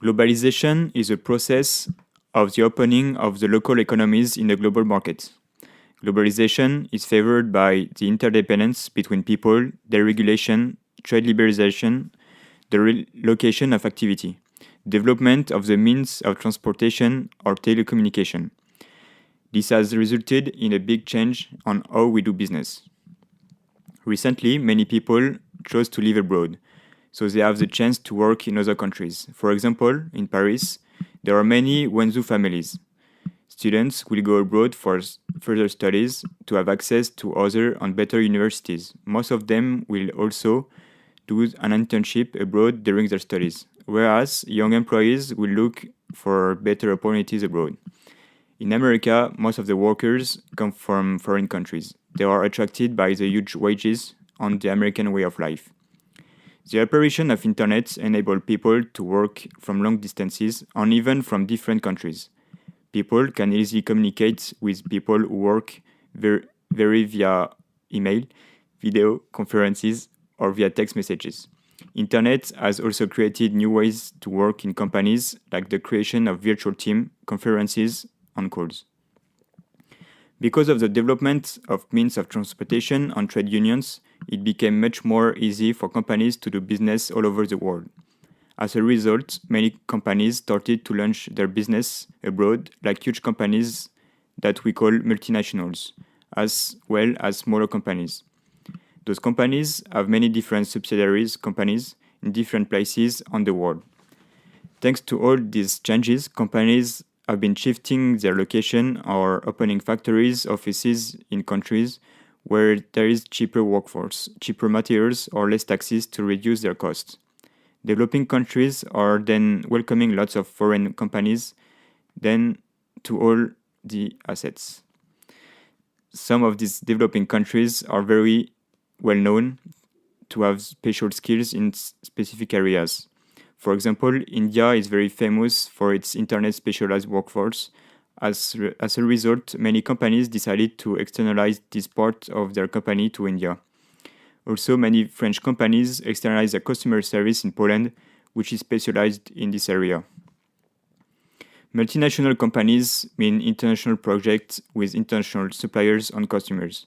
Globalization is a process of the opening of the local economies in the global market. Globalization is favored by the interdependence between people, deregulation, trade liberalization, the relocation of activity, development of the means of transportation or telecommunication. This has resulted in a big change on how we do business. Recently, many people chose to live abroad, so they have the chance to work in other countries. For example, in Paris, there are many Wenzhou families. Students will go abroad for further studies to have access to other and better universities. Most of them will also do an internship abroad during their studies, whereas young employees will look for better opportunities abroad. In America, most of the workers come from foreign countries. They are attracted by the huge wages and the American way of life. The apparition of internet enabled people to work from long distances and even from different countries. People can easily communicate with people who work very via email, video conferences, or via text messages. Internet has also created new ways to work in companies, like the creation of virtual team, conferences, and calls. Because of the development of means of transportation and trade unions, it became much more easy for companies to do business all over the world. As a result, many companies started to launch their business abroad, like huge companies that we call multinationals, as well as smaller companies. Those companies have many different subsidiaries companies in different places on the world. Thanks to all these changes, companies have been shifting their location or opening factories, offices in countries where there is cheaper workforce, cheaper materials, or less taxes to reduce their costs. Developing countries are then welcoming lots of foreign companies then to all the assets. Some of these developing countries are very well known to have special skills in specific areas. For example, India is very famous for its internet specialized workforce. As a result, many companies decided to externalize this part of their company to India. Also, many French companies externalize their customer service in Poland, which is specialized in this area. Multinational companies mean international projects with international suppliers and customers.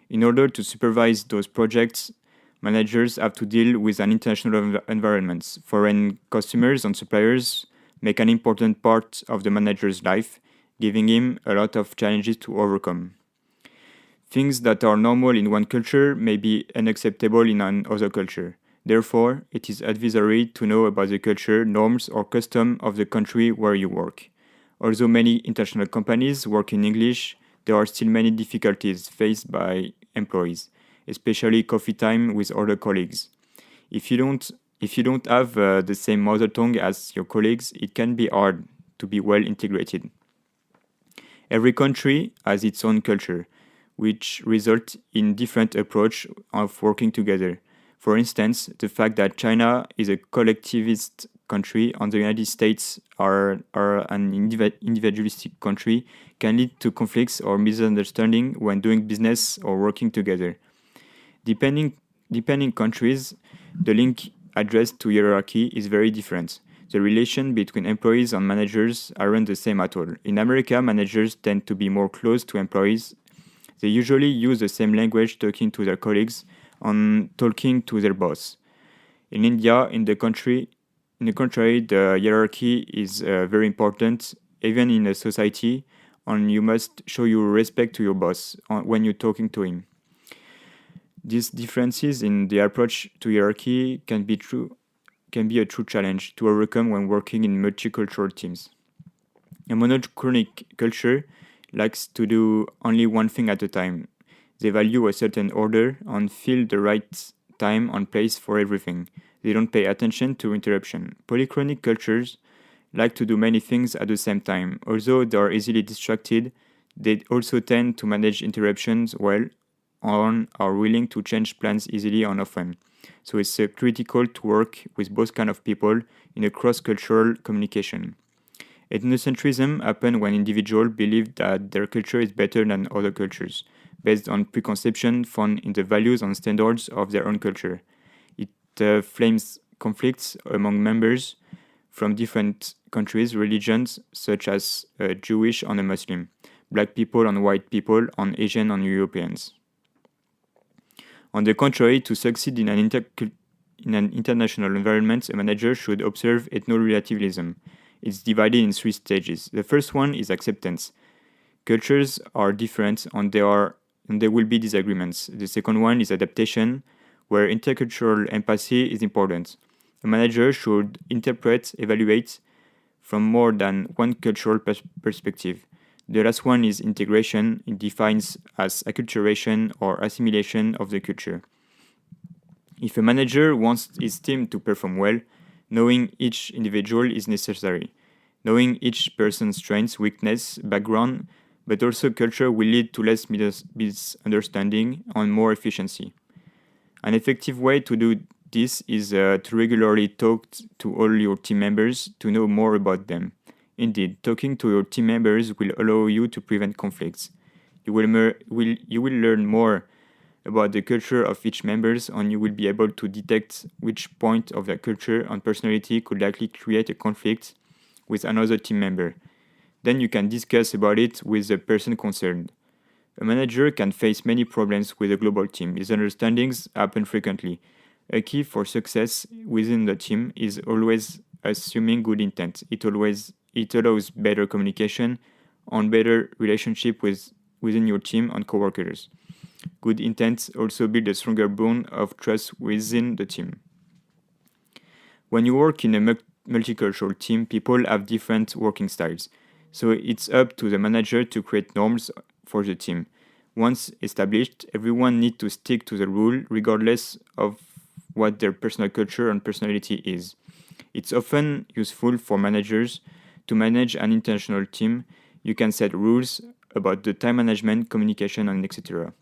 In order to supervise those projects, managers have to deal with an international environment. Foreign customers and suppliers make an important part of the manager's life, giving him a lot of challenges to overcome. Things that are normal in one culture may be unacceptable in another culture. Therefore, it is advisory to know about the culture, norms, or custom of the country where you work. Although many international companies work in English, there are still many difficulties faced by employees, especially coffee time with other colleagues. If you don't have the same mother tongue as your colleagues, it can be hard to be well integrated. Every country has its own culture, which result in different approach of working together. For instance, the fact that China is a collectivist country and the United States are an individualistic country can lead to conflicts or misunderstanding when doing business or working together. Depending countries, the link addressed to hierarchy is very different. The relation between employees and managers aren't the same at all. In America, managers tend to be more close to employees. They usually use the same language talking to their colleagues and talking to their boss. In India, in the contrary, the hierarchy is very important, even in a society, and you must show your respect to your boss when you're talking to him. These differences in the approach to hierarchy can be a true challenge to overcome when working in multicultural teams. A monochronic culture likes to do only one thing at a time. They value a certain order and feel the right time and place for everything. They don't pay attention to interruption. Polychronic cultures like to do many things at the same time. Although they are easily distracted, they also tend to manage interruptions well and are willing to change plans easily and often. So it's critical to work with both kinds of people in a cross-cultural communication. Ethnocentrism happens when individuals believe that their culture is better than other cultures, based on preconception found in the values and standards of their own culture. It flames conflicts among members from different countries, religions, such as Jewish and a Muslim, black people and white people, and Asian and Europeans. On the contrary, to succeed in an international environment, a manager should observe ethno-relativism. It's divided in 3 stages. The first one is acceptance. Cultures are different and there will be disagreements. The second one is adaptation, where intercultural empathy is important. A manager should interpret, evaluate from more than one cultural perspective. The last one is integration. It defines as acculturation or assimilation of the culture. If a manager wants his team to perform well, knowing each individual is necessary. Knowing each person's strengths, weakness, background, but also culture will lead to less misunderstanding and more efficiency. An effective way to do this is to regularly talk to all your team members to know more about them. Indeed, talking to your team members will allow you to prevent conflicts. You will learn more about the culture of each members, and you will be able to detect which point of their culture and personality could likely create a conflict with another team member. Then you can discuss about it with the person concerned. A manager can face many problems with a global team. Misunderstandings happen frequently. A key for success within the team is always assuming good intent. It allows better communication and better relationship within your team and coworkers. Good intent also build a stronger bond of trust within the team. When you work in a multicultural team, people have different working styles. So it's up to the manager to create norms for the team. Once established, everyone needs to stick to the rule regardless of what their personal culture and personality is. It's often useful for managers to manage an international team. You can set rules about the time management, communication, and etc.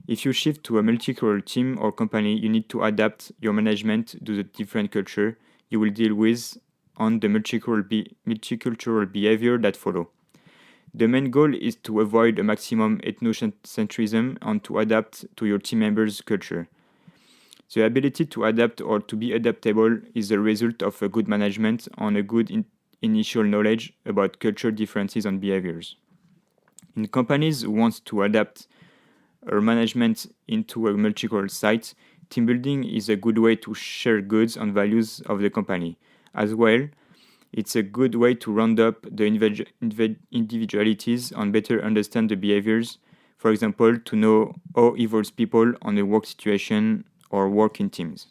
If you shift to a multicultural team or company, you need to adapt your management to the different culture you will deal with and the multicultural behavior that follow. The main goal is to avoid a maximum ethnocentrism and to adapt to your team members' culture. The ability to adapt or to be adaptable is the result of a good management and a good initial knowledge about cultural differences and behaviors. In companies who want to adapt or management into a multicultural site, team building is a good way to share goods and values of the company. As well, it's a good way to round up the individualities and better understand the behaviors, for example, to know how evolves people on a work situation or work in teams.